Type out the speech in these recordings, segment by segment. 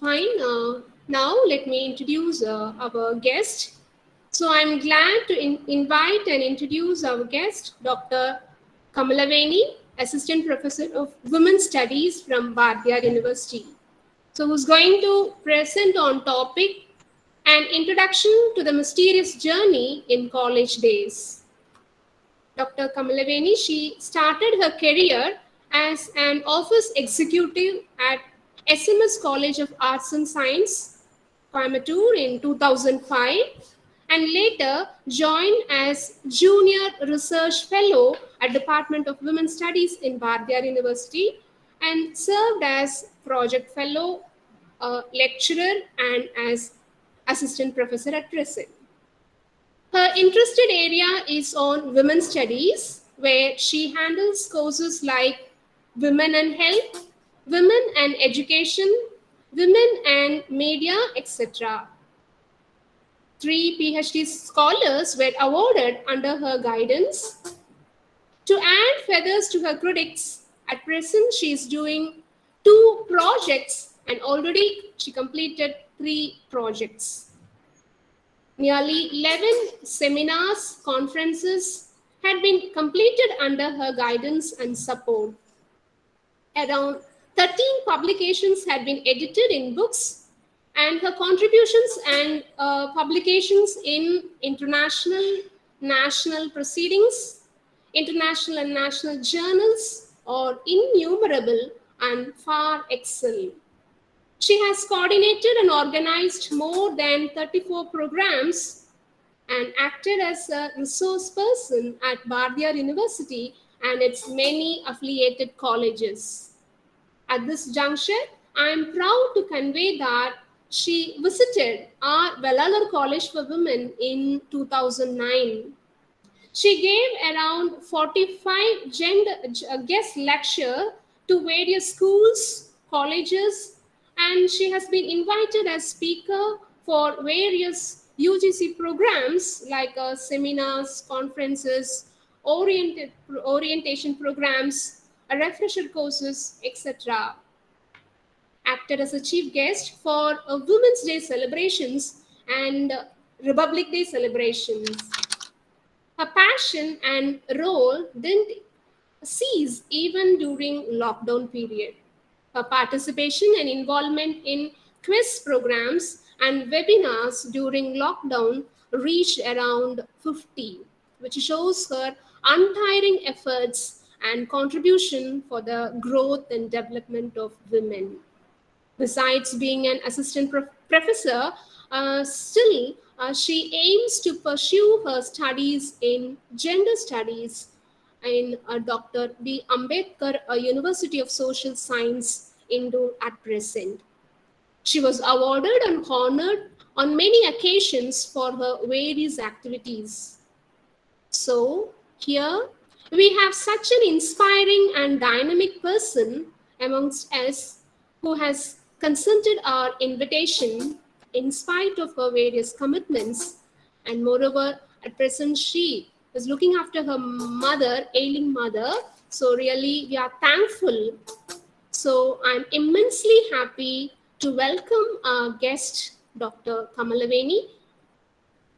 Fine. Now let me introduce our guest. So I'm glad to invite and introduce our guest, Dr. Kamalaveni, Assistant Professor of Women's Studies from Bardiyar University. So who's going to present on topic an introduction to the mysterious journey in college days. Dr. Kamalaveni, she started her career as an office executive at SMS College of Arts and Science, Coimbatore in 2005, and later joined as Junior Research Fellow at Department of Women's Studies in Bardiyar University and served as Project Fellow, lecturer, and as Assistant Professor at present. Her interested area is on women's studies, where she handles courses like women and health, women and education, women and media, etc. Three PhD scholars were awarded under her guidance. To add feathers to her critics, at present she is doing 2 projects and already she completed 3 projects. Nearly 11 seminars, conferences had been completed under her guidance and support. Around 13 publications had been edited in books, and her contributions and publications in international, national proceedings, international and national journals are innumerable and far excel. She has coordinated and organized more than 34 programs and acted as a resource person at Bardiyar University and its many affiliated colleges. At this juncture, I am proud to convey that she visited our Vellalar College for Women in 2009. She gave around 45 guest lecture to various schools, colleges, and she has been invited as speaker for various UGC programs like seminars, conferences, orientation programs, refresher courses, etc. Acted as a chief guest for Women's Day celebrations and Republic Day celebrations. Her passion and role didn't cease even during lockdown period. Her participation and involvement in quiz programs and webinars during lockdown reached around 50, which shows her untiring efforts and contribution for the growth and development of women. Besides being an assistant professor, still she aims to pursue her studies in gender studies in Dr. B. Ambedkar University of Social Science, Indore at present. She was awarded and honored on many occasions for her various activities. So, here we have such an inspiring and dynamic person amongst us who has consented our invitation in spite of her various commitments. And moreover, at present, she is looking after her mother, ailing mother. So, really, we are thankful. So, I'm immensely happy to welcome our guest, Dr. Kamalaveni,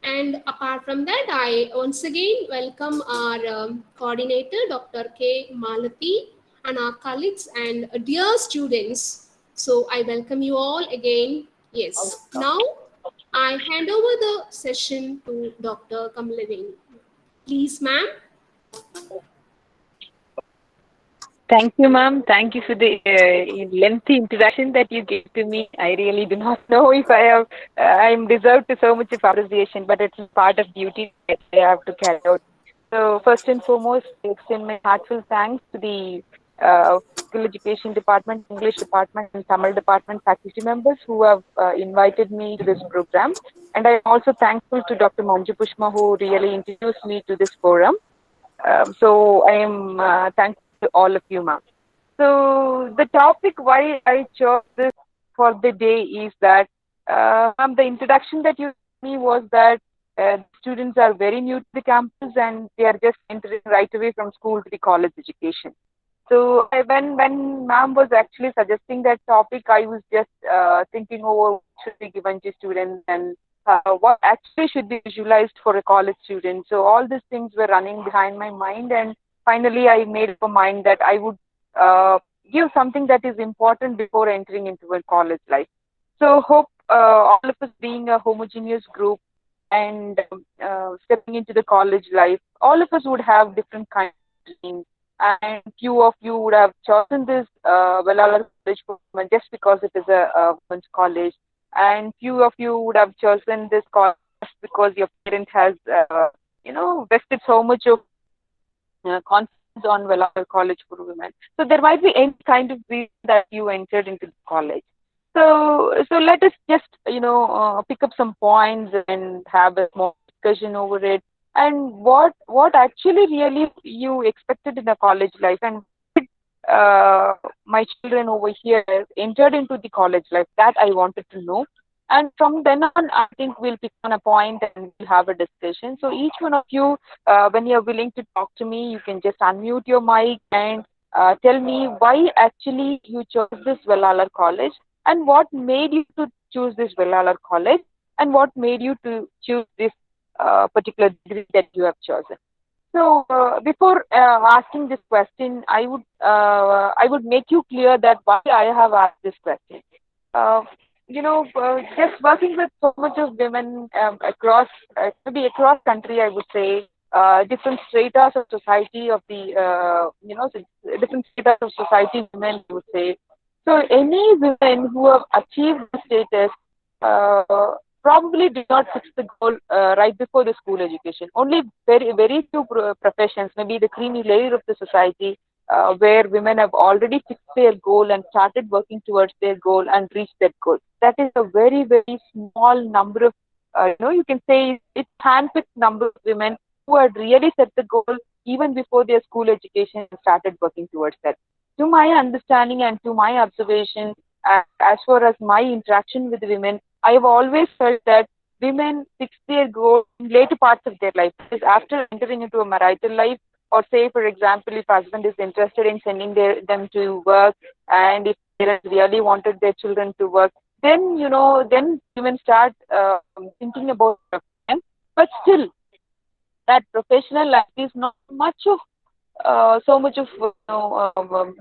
and apart from that, I once again welcome our coordinator, Dr. K. Malati, and our colleagues and dear students. So I welcome you all again. Yes. Now I hand over the session to Dr. Kamalaveni. Please, ma'am. Thank you, ma'am. Thank you for the lengthy introduction that you gave to me. I really do not know if I'm deserved to so much of appreciation, but it's part of duty that I have to carry out. So first and foremost, I extend my heartfelt thanks to the Physical Education Department, English Department, and Tamil Department faculty members who have invited me to this program. And I'm also thankful to Dr. Manju Pushma, who really introduced me to this forum. So I am thankful to all of you, ma'am. So the topic why I chose this for the day is that the introduction that you gave me was that students are very new to the campus and they are just entering right away from school to the college education. So when ma'am was actually suggesting that topic, I was just thinking over what should be given to students and what actually should be visualized for a college student. So all these things were running behind my mind, and finally I made up a mind that I would give something that is important before entering into a college life. So hope all of us being a homogeneous group and stepping into the college life, all of us would have different kinds of dreams, and few of you would have chosen this Vellalar College for women just because it is a women's college, and few of you would have chosen this college just because your parent has, vested so much of confidence on Vellalar College for women. So there might be any kind of reason that you entered into the college. So let us just pick up some points and have a small discussion over it. And what actually really you expected in a college life, and my children over here entered into the college life, that I wanted to know. And from then on, I think we'll pick on a point and we'll have a discussion. So each one of you, when you're willing to talk to me, you can just unmute your mic and tell me why actually you chose this Vellalar College, and what made you to choose this Vellalar College, and what made you to choose this particular degree that you have chosen. So before asking this question, I would make you clear that why I have asked this question. Uh, just working with so much of women across, maybe across country, I would say, different stratas of society of the, different stratas of society women, I would say. So any women who have achieved the status probably did not fix the goal right before the school education. Only very few professions, maybe the creamy layer of the society, where women have already fixed their goal and started working towards their goal and reached that goal. That is a very small number of, you can say it's handpicked number of women who had really set the goal even before their school education and started working towards that. To my understanding and to my observation, as far as my interaction with women, I have always felt that women fix their goal in later parts of their life. Because after entering into a marital life, or say, for example, if husband is interested in sending them to work, and if parents really wanted their children to work, then women start thinking about them. But still, that professional life is not much of so much of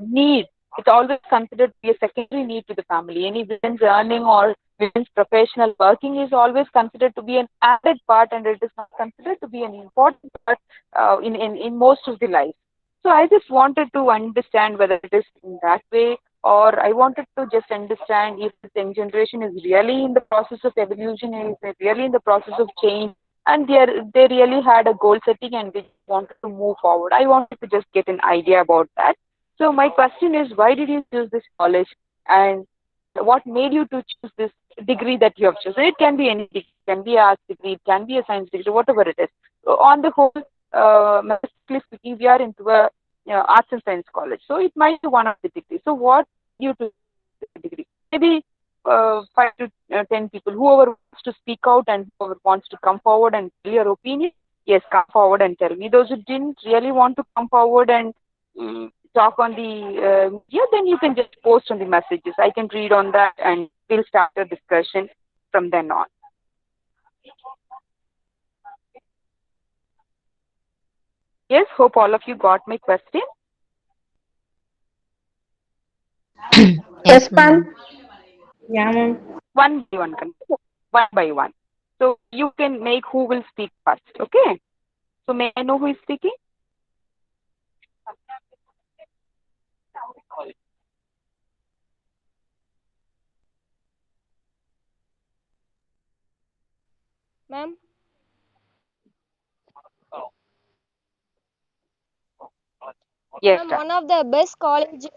need. It's always considered to be a secondary need to the family. Any women's earning or women's professional working is always considered to be an added part, and it is not considered to be an important part in most of the life. So I just wanted to understand whether it is in that way, or I wanted to just understand if the young generation is really in the process of evolution, is really in the process of change, and they really had a goal setting and they wanted to move forward. I wanted to just get an idea about that. So my question is, why did you choose this college, and what made you to choose this degree that you have chosen? It can be any degree, it can be arts degree, it can be a science degree, whatever it is. So on the whole, mathematically speaking, we are into a arts and science college, so it might be one of the degrees. So what you to the degree? Maybe 5 to 10 people, whoever wants to speak out and whoever wants to come forward and tell your opinion, yes, come forward and tell me. Those who didn't really want to come forward and talk on the media, then you can just post on the messages. I can read on that and we'll start a discussion from then on. Yes, hope all of you got my question. Yes, ma'am. Yeah, ma'am. One by one, one by one. So you can make who will speak first, okay? So may I know who is speaking? Ma'am, Yes, ma'am, sir.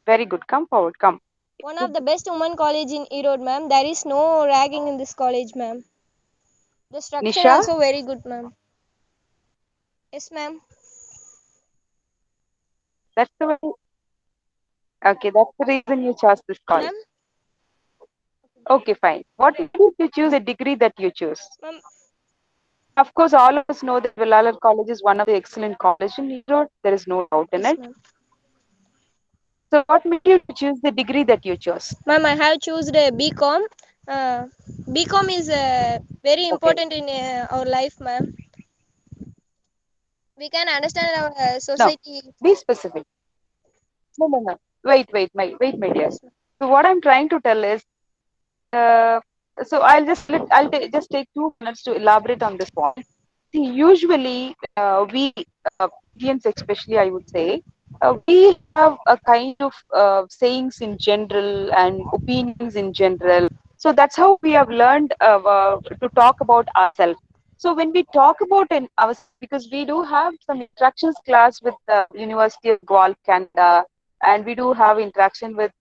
Very good. Come forward, come. one of the best women college in Erode, ma'am. There is no ragging in this college, ma'am. The structure Nisha, also very good, ma'am. Yes, ma'am. that's the way. Okay, that's the reason you chose this college. Ma'am, Okay, fine. What made you choose the degree that you choose? ma'am, Of course, all of us know that Vellalar College is one of the excellent colleges in Erode. There is no doubt in yes, it. ma'am. So what made you to choose the degree that you chose? Ma'am, I have chosen a BCom. Uh, BCom is very Okay. important in our life, ma'am. We can understand our No, society. be specific. No, no, no. Wait, my dear. Yes, ma'am. So what I'm trying to tell is, uh, so I'll just take 2 minutes to elaborate on this point. See, usually we Indians, especially, I would say, we have a kind of sayings in general and opinions in general. So that's how we have learned to talk about ourselves. So when we talk about in ourselves, because we do have some interactions class with the University of Guelph, Canada, and we do have interaction with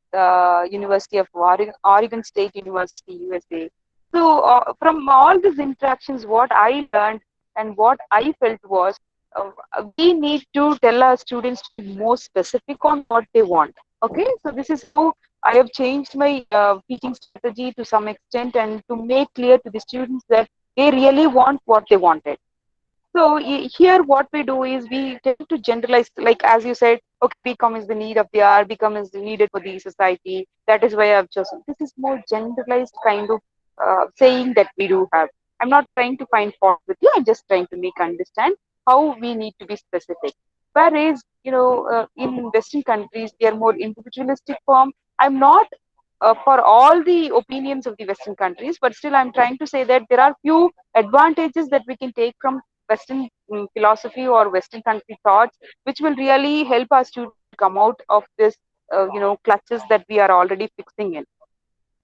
University of Oregon State University, USA. So from all these interactions, what I learned and what I felt was uh, we need to tell our students to be more specific on what they want. Okay, so this is how I have changed my teaching strategy to some extent and to make clear to the students that they really want what they wanted. So here, what we do is we tend to generalize, like as you said, okay, become is the need of the hour, become is needed for the society. That is why I've chosen. This is more generalized kind of saying that we do have. I'm not trying to find fault with you. I'm just trying to make understand how we need to be specific. Whereas, in Western countries, they are more individualistic form. I'm not for all the opinions of the Western countries, but still, I'm trying to say that there are few advantages that we can take from Western philosophy or Western country thoughts, which will really help our students come out of this, clutches that we are already fixing in.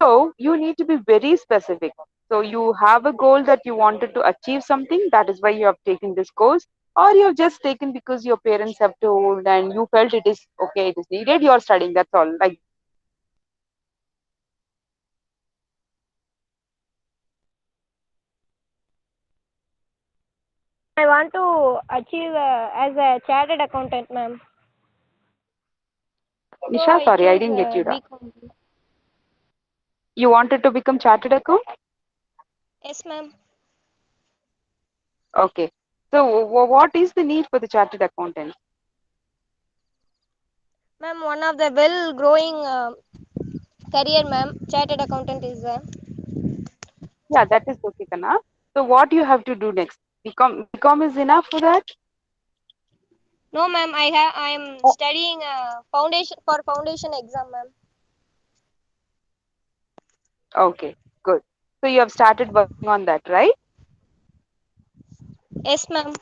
So you need to be very specific. So you have a goal that you wanted to achieve something. That is why you have taken this course, or you have just taken because your parents have told and you felt it is okay, it is needed. You are studying. That's all. Like I want to achieve as a chartered accountant, ma'am. So Nisha, I sorry, I choose didn't get you. BCom. You wanted to become chartered account? Yes, ma'am. Okay. So what is the need for the chartered accountant? Ma'am, one of the well growing career, ma'am. Chartered accountant is Yeah, that is okay, Kana. So what you have to do next? Become is enough for that? no, ma'am. I am Oh, studying foundation exam, ma'am. okay, good. So you have started working on that, right? Yes, ma'am.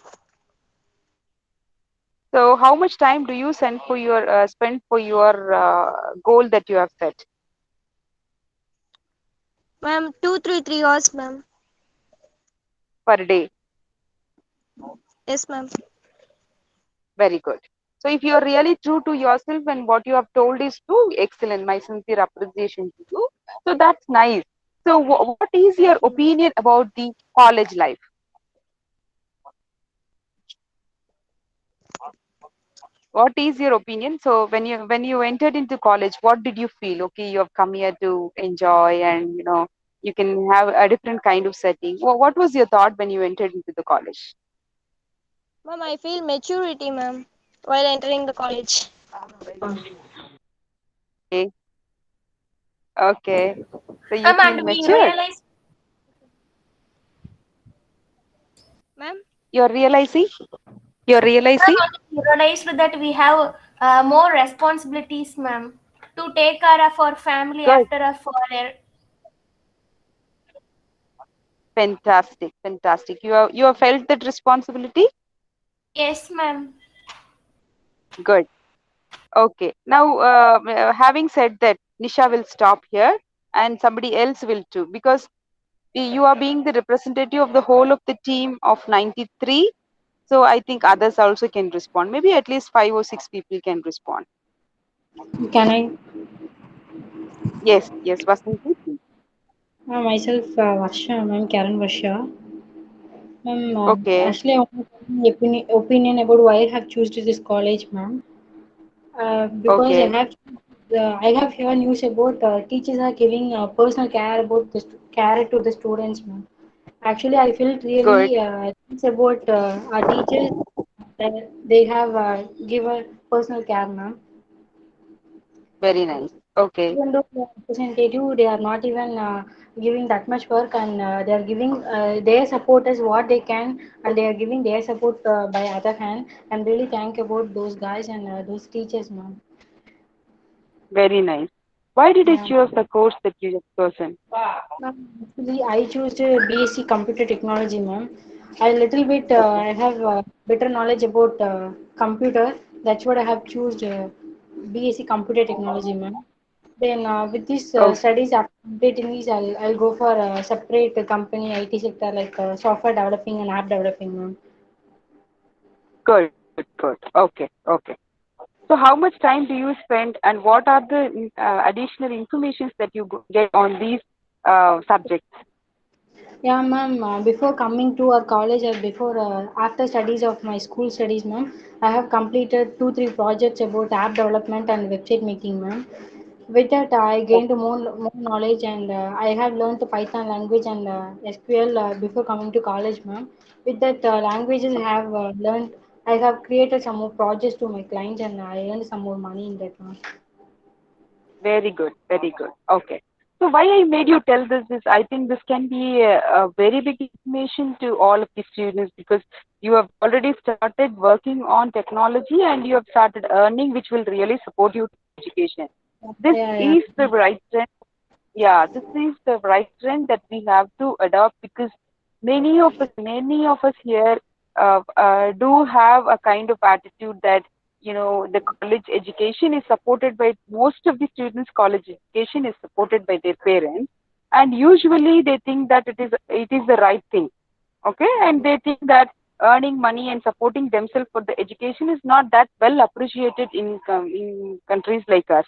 So how much time do you spend for your goal that you have set Ma'am, 2 3 3 hours, ma'am. per day? Yes, ma'am. Very good. So if you are really true to yourself and what you have told is true, excellent. My sincere appreciation to you. So that's nice. So what is your Thank you, ma'am. opinion about the college life? What is your opinion? So when you entered into college, what did you feel? Okay, you have come here to enjoy, and you can have a different kind of setting. What was your thought when you entered into the college? Ma'am, I feel maturity, ma'am, while entering the college. Okay, okay. So you feel And we matured. realize, Ma'am, You're realizing. You're realizing. we realized that we have more responsibilities, ma'am, to take care of our family Good. after a foreign. Fantastic, fantastic. You have felt that responsibility. Yes, ma'am. Good. Okay. Now, having said that, Nisha will stop here, and somebody else will too, because you are being the representative of the whole of the team of 93. So I think others also can respond. Maybe at least 5 or 6 people can respond. Can I? Yes, yes, Vasanthi, please. Myself, Varsha, ma'am, Karen Varsha. Ma'am, Okay, actually, I want to give my opinion about why I have chosen this college, ma'am. Because okay, I have heard news about teachers are giving personal care about care to the students, ma'am. Actually, I felt good. really things about our teachers that they have given personal care, ma'am. Very nice. Okay. Even though they are representative, they are not even giving that much work, and they are giving their support as what they can, and they are giving their support by other hand. I'm really thank about those guys and those teachers, ma'am. Very nice. Why did you Yeah. choose the course that you have chosen? Ma'am, actually, I choose BSc Computer Technology, ma'am. I little bit I have better knowledge about computer. That's what I have choose BSc Computer Technology, ma'am. Then with these Oh, studies after completing these, I'll go for a separate company IT sector like software developing and app developing, ma'am. good, good, good. Okay, okay. So how much time do you spend and what are the additional informations that you get on these subjects? Yeah, ma'am. Before coming to our college or before after studies of my school studies, ma'am, I have completed 2 3 projects about app development and website making, ma'am. With that, I Oh, gained more knowledge, and I have learned the Python language and SQL before coming to college, ma'am. With that languages I have learned, I have created some more projects to my clients, and I earned some more money in that, ma'am. very good, very good. Okay. So why I made you tell this is I think this can be a very big information to all of the students because you have already started working on technology and you have started earning, which will really support you in education. This Yeah, yeah. is the right trend. Yeah, this is the right trend that we have to adopt because many of us here do have a kind of attitude that the college education is supported by most of the students. College education is supported by their parents, and usually they think that it is the right thing. Okay, and they think that earning money and supporting themselves for the education is not that well appreciated in countries like us.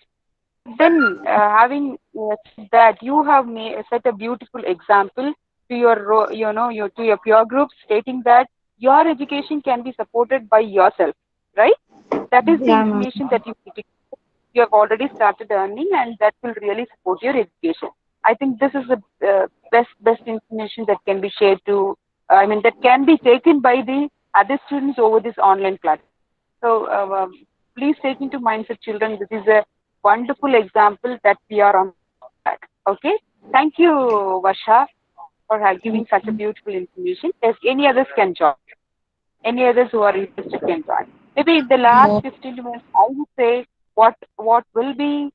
Then, having said that, you have set a beautiful example to to your peer group, stating that your education can be supported by yourself, right? That is the Yeah, ma'am. information that you have already started earning, and that will really support your education. I think this is the best information that can be shared to. I mean, that can be taken by the other students over this online platform. So please take into mindset, children. This is a wonderful example that we are on track. Okay. Thank you, Varsha, for giving such a beautiful information. If any others can join, any others who are interested can join. Maybe in the last Yeah. 15 minutes, I would say what will be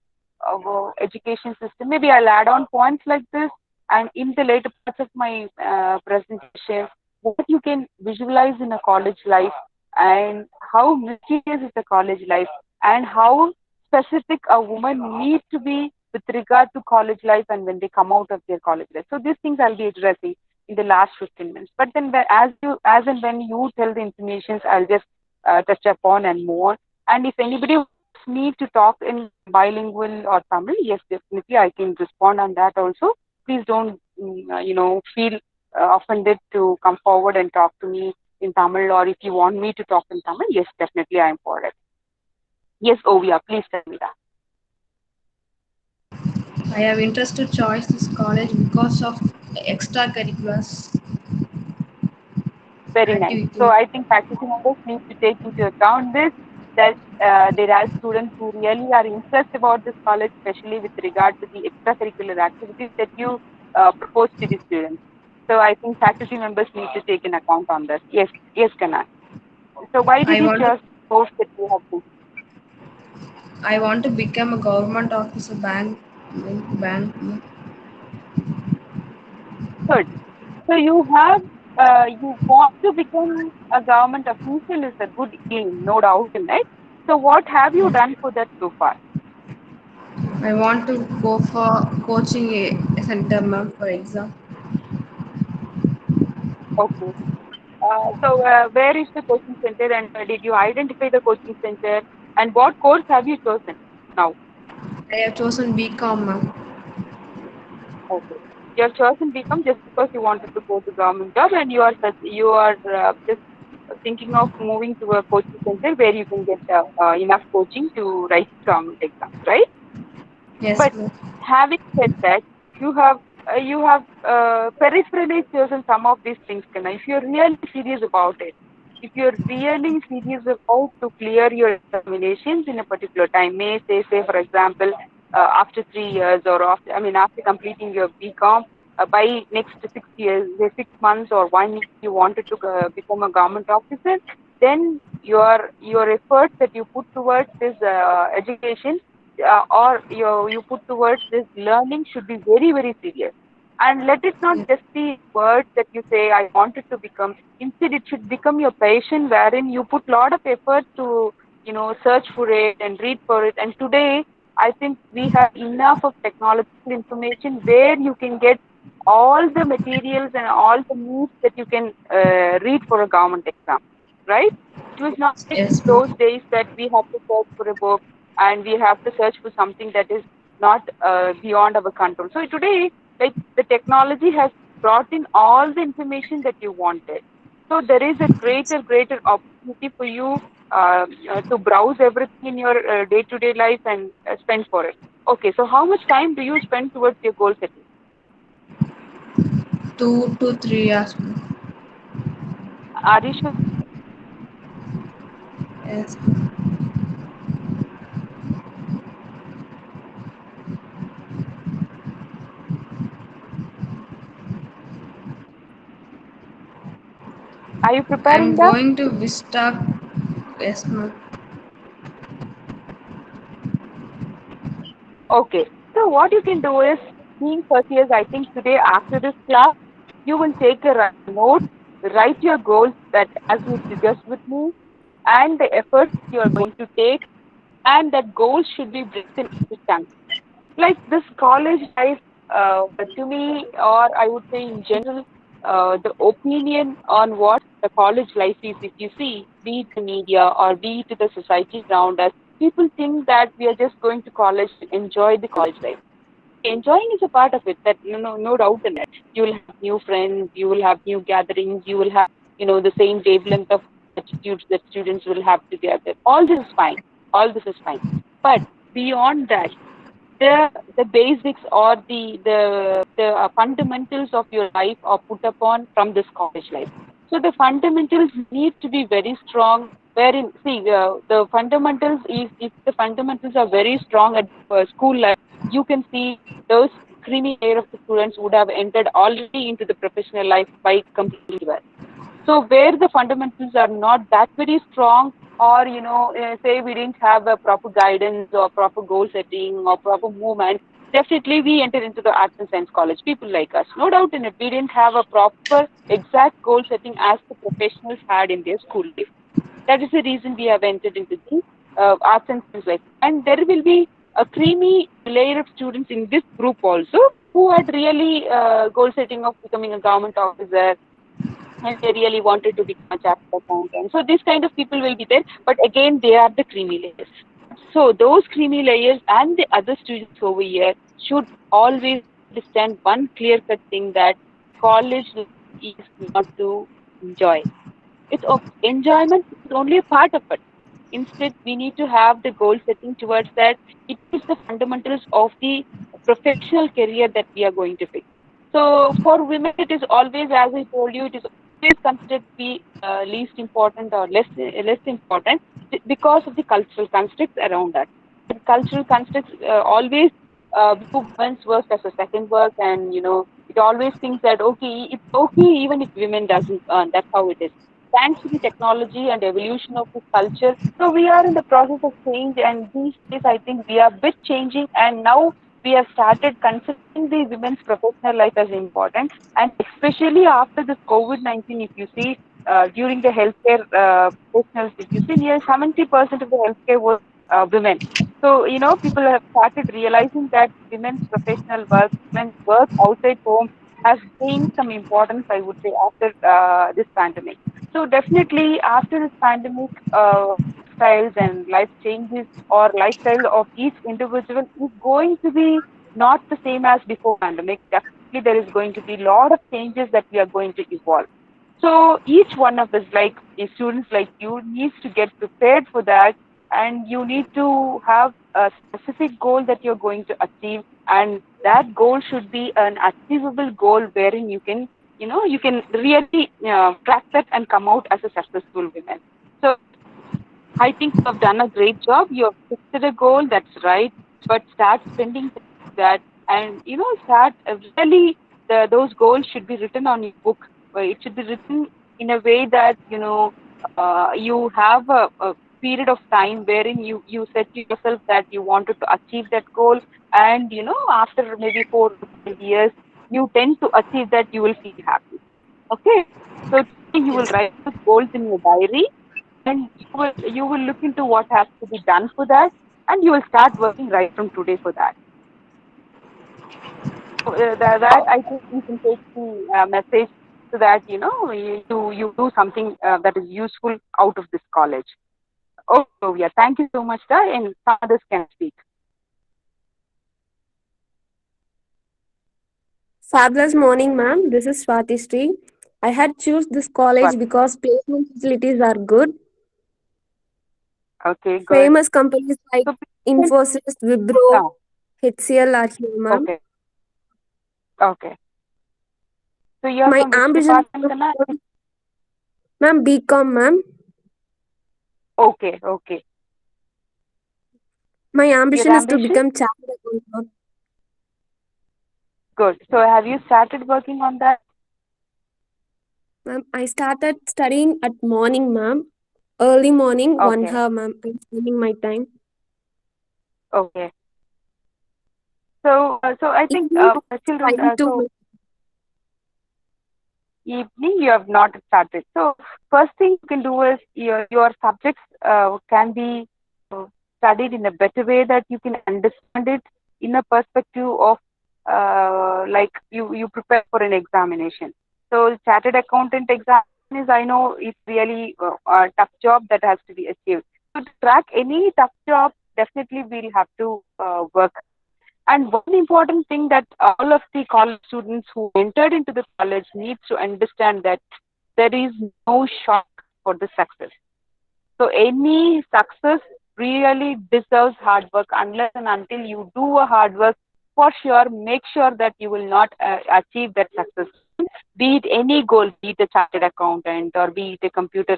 our education system. Maybe I'll add on points like this, and in the later parts of my presentation, what you can visualize in a college life, and how mysterious is the college life, and how specific a woman needs to be with regard to college life and when they come out of their college life. So these things I'll be addressing in the last 15 minutes. But then as and when you tell the informations, I'll just touch upon and more. And if anybody wants me to talk in bilingual or Tamil, yes, definitely I can respond on that also. Please don't, feel offended to come forward and talk to me in Tamil, or if you want me to talk in Tamil, yes, definitely I'm for it. Yes, Ovia, please tell me that. I have interest to choose this college because of extracurriculars Very nice. So activity. I think faculty members need to take into account this, that there are students who really are interested about this college, especially with regard to the extracurricular activities that you propose to the students. So I think faculty members need to take an account on this. Yes, yes, Kanan. So why did I you want to choose course that you have chosen? I want to become a government officer bank. Good. So you want to become a government official is a good aim, no doubt in it. So what have you done for that so far? I want to go for coaching a center ma'am for exam. Okay. So where is the coaching center, and did you identify the coaching center, and what course have you chosen now? I have chosen BCom ma'am. Okay. You have chosen BCom just because you wanted to go to government job, and you are just thinking of moving to a coaching center where you can get enough coaching to write government exams, right? Yes But ma'am. having said that, you have peripherally chosen some of these things, Kana. If you're really serious about it, if you're really serious about to clear your examinations in a particular time, may say for example, after 3 years or after completing your BCom, by next 6 years, say 6 months or 1 year, you wanted to become a government officer, then your efforts that you put towards this education or you put towards this learning should be very, very serious. And let it not just be words that you say, I wanted to become. Instead, it should become your passion, wherein you put a lot of effort to, search for it and read for it. And today, I think we have enough of technological information where you can get all the materials and all the needs that you can read for a government exam, right? It was not like Yes, those ma'am. days that we have to search for a book and we have to search for something that is not beyond our control. So today, like the technology has brought in all the information that you wanted. So there is a greater opportunity for you to browse everything in your day-to-day life and spend for it. Okay, so how much time do you spend towards your goal setting? 2 to 3 years, ma'am. Are you sure? Yes. Are you I'm preparing that? going to Vista. Yes, ma'am. Okay. So what you can do is, being first years, I think today after this class, you will take a note, write your goals that as you discussed with me, and the efforts you are going to take, and that goals should be broken into chunks. Like this college life, to me, or I would say in general, the opinion on what the college life is, if you see, be it the media or be it the society around us, people think that we are just going to college to enjoy the college life. Enjoying is a part of it, that no doubt in it. You will have new friends, you will have new gatherings, you will have the same wavelength of attitudes that students will have together. All this is fine. All this is fine. But beyond that, the basics or the fundamentals of your life are put upon from this college life. So the fundamentals need to be very strong. Wherein, see, the fundamentals is, if the fundamentals are very strong at school life, you can see those creamy layer of the students would have entered already into the professional life by completing well. So where the fundamentals are not that very strong, or say we didn't have a proper guidance or proper goal setting or proper movement, definitely we enter into the arts and science college. People like us, no doubt in it, we didn't have a proper exact goal setting as the professionals had in their school life. That is the reason we have entered into the arts and science life. And there will be a creamy layer of students in this group also who had really goal setting of becoming a government officer, and they really wanted to become a chartered accountant. So these kind of people will be there, but again, they are the creamy layers. So those creamy layers and the other students over here should always understand one clear-cut thing, that college is not to enjoy. Enjoyment is only a part of it. Instead, we need to have the goal setting towards that. It is the fundamentals of the professional career that we are going to fix. So for women, it is always, as I told you, it is always considered to be least important or less important because of the cultural constructs around us. The cultural constructs always view women's work as a second work, and it always thinks that okay, it's okay even if women doesn't earn. That's how it is. Thanks to the technology and evolution of this culture, so we are in the process of change, and these days I think we are a bit changing, and now we have started considering the women's professional life as important, and especially after this COVID-19, if you see, during the healthcare professionals, if you see, near 70% of the healthcare was women. So, people have started realizing that women's professional work, women's work outside home has gained some importance, I would say, after this pandemic. So definitely after this pandemic, styles and life changes or lifestyle of each individual is going to be not the same as before pandemic. Definitely there is going to be a lot of changes that we are going to evolve. So each one of us, like students like you, needs to get prepared for that, and you need to have a specific goal that you're going to achieve, and that goal should be an achievable goal wherein you can you can really track that and come out as a successful woman. So I think you have done a great job. You have fixed a goal, that's right. But start spending time on that, and start really those goals should be written on your book. It should be written in a way that you have a period of time wherein you set to yourself that you wanted to achieve that goal, and after maybe 4 to 5 years, you tend to achieve that, you will feel happy. Okay, so today you will Yes. write those goals in your diary, and you will look into what has to be done for that, and you will start working right from today for that. So, that I think you can take the message, so that you do something that is useful out of this college. Oh, so yeah, thank you so much, sir, and some others can speak. Fabulous morning, ma'am. This is Swati Sri. I had choose this college But because placement facilities are good. okay, good. Famous companies like So please, Infosys, Wipro, uh, HCL are here, ma'am. okay, okay. So you are My from which ambition is department, to Kana? become, ma'am, BCom, ma'am. Okay, okay. My Your ambition is to ambition? become chartered accountant. Good. So have you started working on that? Ma'am, I started studying at morning, ma'am. Early morning, one Okay, hour, ma'am. I'm spending my time. okay. So I think Evening, children. trying So to. evening you have not started. So first thing you can do is your subjects can be uh, studied in a better way, that you can understand it in a perspective of like you prepare for an examination. So chartered accountant exam is, I know, it's really a tough job that has to be achieved. So to track any tough job, definitely we'll have to work. And one important thing that all of the college students who entered into the college needs to understand, that there is no shock for the success. So any success really deserves hard work. Unless and until you do a hard work, for sure, make sure that you will not achieve that success. Be it any goal, be it a chartered accountant, or be it a computer,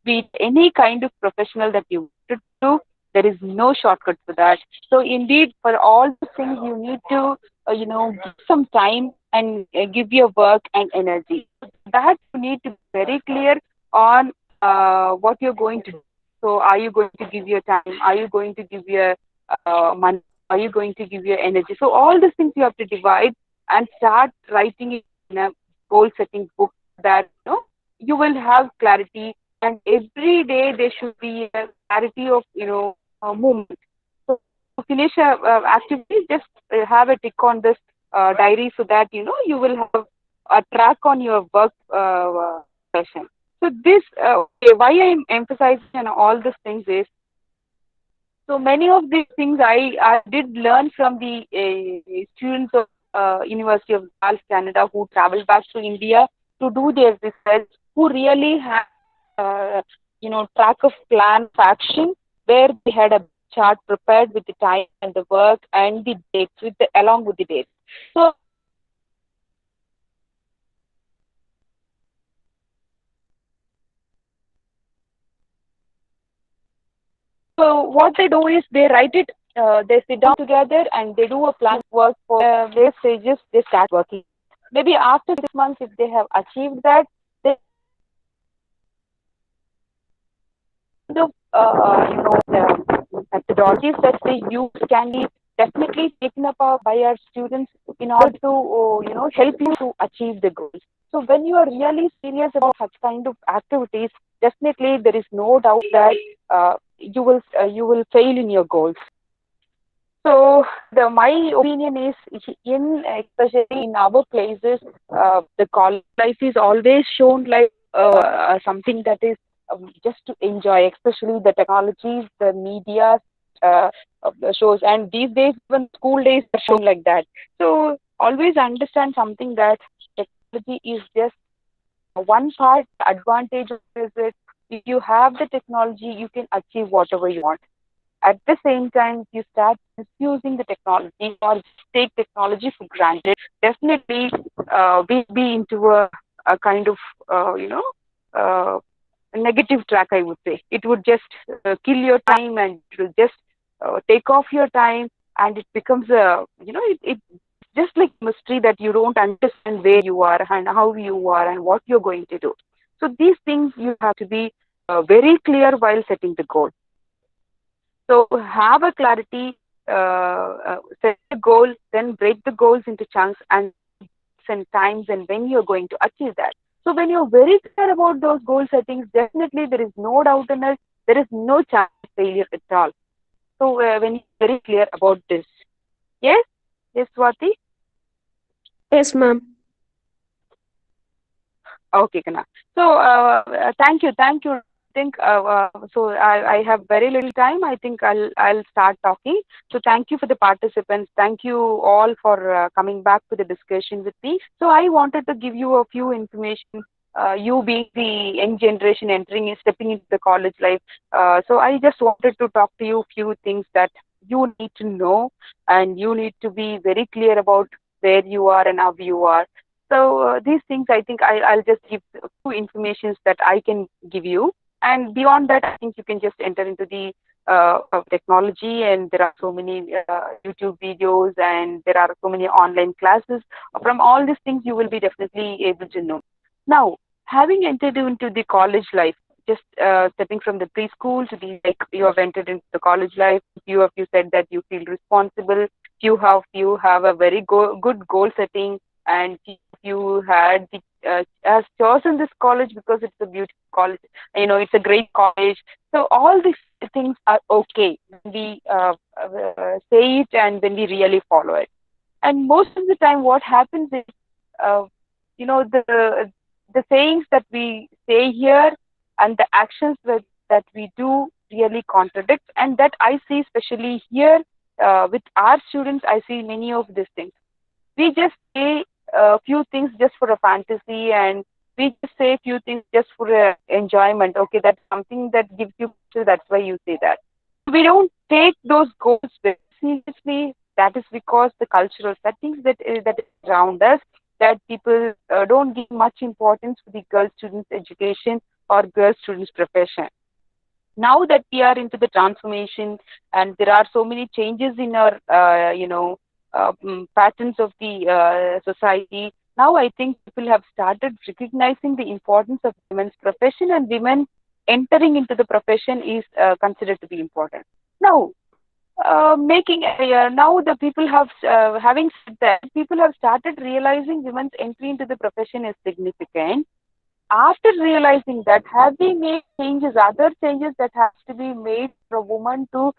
be it any kind of professional that you want to do, there is no shortcut for that. So indeed, for all the things, you need to, give some time and give your work and energy. That you need to be very clear on what you're going to do. So are you going to give your time? Are you going to give your money? Are you going to give your energy? So all these things you have to divide and start writing it in a goal setting book, that you will have clarity, and every day there should be a clarity of movement. So to finish a activity, just have a tick on this diary, so that you will have a track on your work session. So this okay, why I'm emphasizing on all these things is, so many of these things I did learn from the students of University of Gulf, Canada, who traveled back to India to do their research, who really had track of plan of action, where they had a chart prepared with the time and the work and the dates along with the dates. So So what they do is they write it, they sit down together and they do a plan of work for various stages. They start working. Maybe after 6 months, if they have achieved that, they the methodologies that they use can be definitely taken up by our students in order to help you to achieve the goals. So when you are really serious about such kind of activities, definitely there is no doubt that you will fail in your goals. So my opinion is, in especially in our places, the college life is always shown like something that is just to enjoy, especially the technologies, the media of the shows, and these days even school days are shown like that. So always understand something, that technology is just one part. Advantage is it, if you have the technology, you can achieve whatever you want. at the same time you start misusing the technology or take technology for granted, definitely we'll be into a kind of, uh, negative track, I would say. It would just kill your time, and it will just take off your time, and it becomes a, it's just like mystery that you don't understand where you are and how you are and what you're going to do. So these things you have to be very clear while setting the goal. So have a clarity, set a goal, then break the goals into chunks and times and when you're going to achieve that. So when you're very clear about those goal settings, definitely there is no doubt in it. There is no chance of failure at all. So when you're very clear about this, yes, yes, Swati. Yes, ma'am. Okay, Kana. So thank you. I think so. I have very little time. I think I'll start talking. So thank you for the participants. Thank you all for coming back to the discussion with me. So I wanted to give you a few information. You being the young generation entering and stepping into the college life. So I just wanted to talk to you few things that you need to know, and you need to be very clear about where you are and how you are. So these things, I think I'll just give a few informations that I can give you. And beyond that, I think you can just enter into the of technology, and there are so many YouTube videos, and there are so many online classes. From all these things, you will be definitely able to know. Now, having entered into the college life, just stepping from the preschool to the, like, you have entered into the college life. Few of you said that you feel responsible. Few have a very good goal setting, and you had the, has chosen this college because it's a beautiful college. It's a great college. So all these things are okay when we say it and when we really follow it. And most of the time, what happens is, uh, the sayings that we say here and the actions that we do really contradict. And that I see especially here with our students. I see many of these things. We just say a few things just for a fantasy, and we just say a few things just for enjoyment. Okay, that's something that gives you pleasure, that's why you say that. We don't take those goals very seriously. That is because the cultural settings that is around us, that people don't give much importance to the girl students education or girl students profession. Now that we are into the transformation, and there are so many changes in our patterns of the society, now I think people have started recognizing the importance of women's profession, and women entering into the profession is considered to be important. Now, making now the people have having said that, people have started realizing women's entry into the profession is significant. After realizing that, have we made changes, other changes that has to be made for a woman to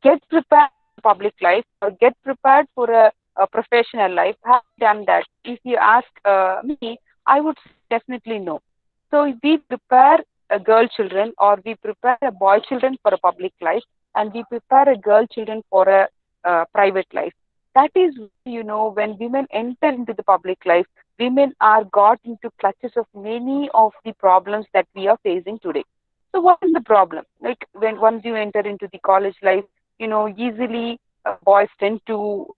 get prepared for public life or get prepared for a professional life? Have we done that? If you ask me, I would say definitely no. So if we prepare a girl children, or we prepare a boy children for a public life, and we prepare a girl children for a private life. That is, when women enter into the public life, women are got into clutches of many of the problems that we are facing today. So what is the problem? Like, when once you enter into the college life, easily boys tend to,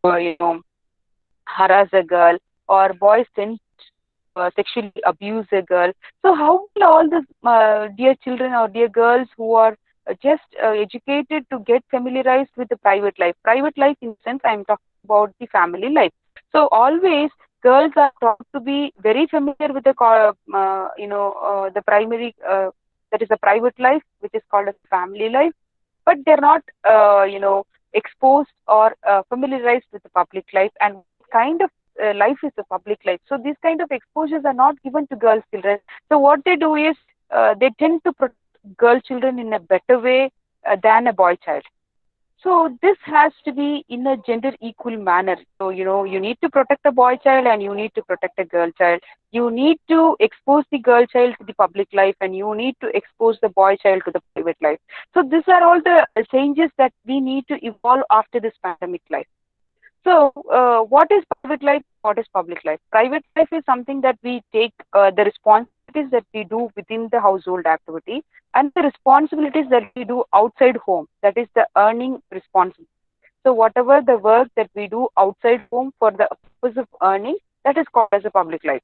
harass a girl, or boys tend to sexually abuse a girl. So how will all these dear children or dear girls who are just educated to get familiarized with the private life? Private life, in sense, I'm talking about the family life. So always girls are taught to be very familiar with the the primary that is a private life, which is called a family life, but they're not exposed or familiarized with the public life, and kind of life is the public life. So these kind of exposures are not given to girl children. So what they do is, they tend to protect girl children in a better way than a boy child. So this has to be in a gender equal manner. So, you need to protect a boy child, and you need to protect a girl child. You need to expose the girl child to the public life, and you need to expose the boy child to the private life. So these are all the changes that we need to evolve after this pandemic life. So, what is private life? What is public life? Private life is something that we take the responsibilities that we do within the household activity and the responsibilities that we do outside home. That is the earning responsibility. So, whatever the work that we do outside home for the purpose of earning, that is called as a public life.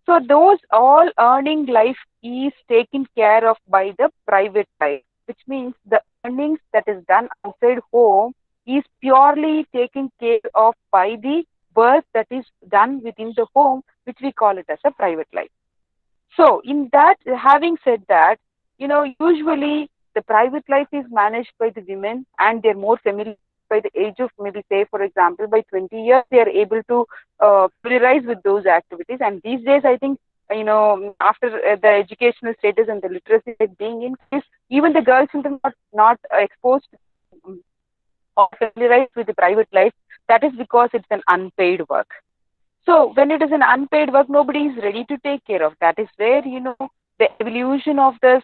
So, those all earning life is taken care of by the private life, which means the earnings that is done outside home is purely taken care of by the work that is done within the home, which we call it as a private life. So, in that, having said that, usually the private life is managed by the women and they're more familiar by the age of maybe, say, for example, by 20 years, they are able to familiarize with those activities. And these days, I think, after the educational status and the literacy rate being increased, even the girl children are not exposed or familiarized with the private life. That is because it's an unpaid work. So when it is an unpaid work, nobody is ready to take care of. That is where, the evolution of this,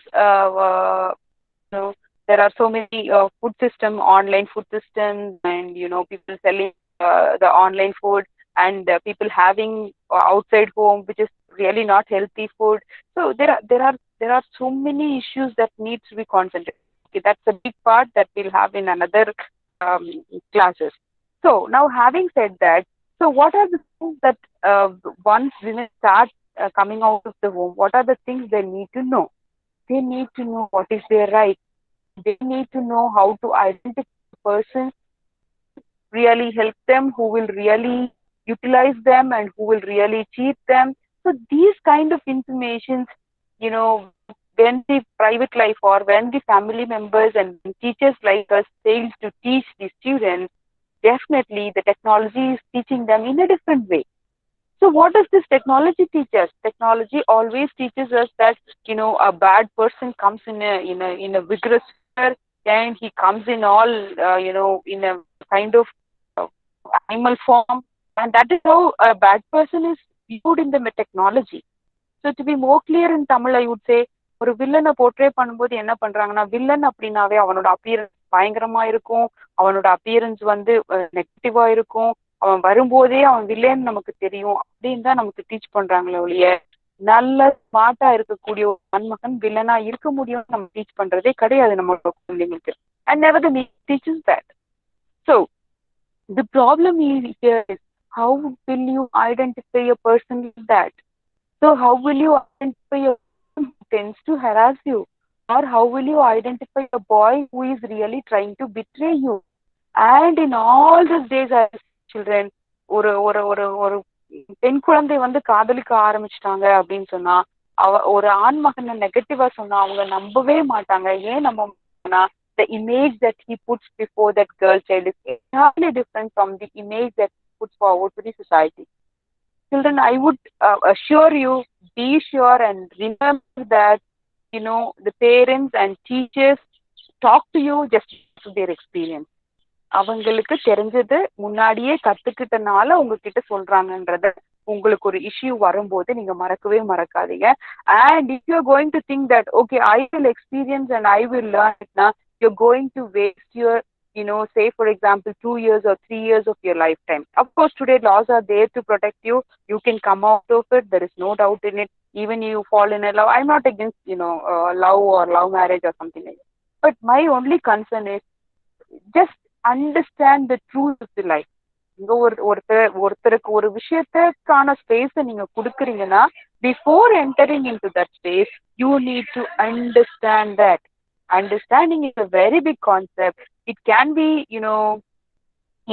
there are so many online food systems, and, people selling the online food, and people having outside home, which is really not healthy food. So there are so many issues that needs to be concentrated. Okay, that's a big part that we'll have in another classes. So now, having said that, so what are the things that once women start coming out of the home, what are the things they need to know? They need to know what is their right. They need to know how to identify the person really help them, who will really utilize them, and who will really cheat them. So these kind of informations, when the private life or when the family members and teachers like us fail to teach the students, definitely the technology is teaching them in a different way. So what does this technology teach us? Technology always teaches us that, a bad person comes in a vigorous manner, and he comes in all in a kind of uh, animal form, and that is how a bad person is viewed in the technology. So to be more clear in Tamil, I would say, ஒரு வில்லனை portray பண்ணும்போது என்ன பண்றாங்கன்னா, villain அப்படின்னாவே அவனோட appearance பயங்கரமா இருக்கும், அவனோட அப்பியரன்ஸ் வந்து நெகட்டிவா இருக்கும், அவன் வரும்போதே அவன் வில்லன் நமக்கு தெரியும் அப்படின்னு தான் நமக்கு டீச் பண்றாங்களே ஒழிய, நல்ல ஸ்மார்ட்டா இருக்கக்கூடிய ஒரு மன்மகன் வில்லனா இருக்க முடியும்னு நம்ம டீச் பண்றதே கிடையாது நம்மளோட குழந்தைங்களுக்கு. And never the teaches that. So the problem here is, how will you identify a person like that? So how will you identify a person who tends to harass you? Or how will you identify a boy who is really trying to betray you? And in all these days as children, ஒரு ஒரு ஒரு ஒரு பெண் குழந்தை வந்து காதலிக்க ஆரம்பிச்சிட்டாங்க அப்படின்னு சொன்னா, ஒரு ஆண் மகனை நெகட்டிவா சொன்னா அவங்க நம்பவே மாட்டாங்க. ஏன் நம்ப மாட்டாங்கன்னா, the image that he puts before that girl child is entirely different from the image that he puts forward to the society. Children, I would assure you, be sure and remember that, the parents and teachers talk to you just to their experience. அவங்களுக்கு தெரிஞ்சது முன்னாடியே கத்துக்கிட்டனால உங்ககிட்ட சொல்றாங்கன்றத உங்களுக்கு ஒரு issue வரும்போது நீங்க மறக்கவே மறக்காதீங்க. And if you're going to think that, okay, I will experience and I will learn it now, you're going to waste your, say for example, 2 years or 3 years of your lifetime. Of course, today laws are there to protect you. You can come out of it. There is no doubt in it. Even you fall in a love. I'm not against, love or love marriage or something like that. But my only concern is, just understand the truth of the life. இங்க ஒருத்தருக்கு ஒரு விஷயத்துக்கான space நீங்க கொடுக்குறீங்கன்னா, before entering into that space, you need to understand that. Understanding is a very big concept. It can be,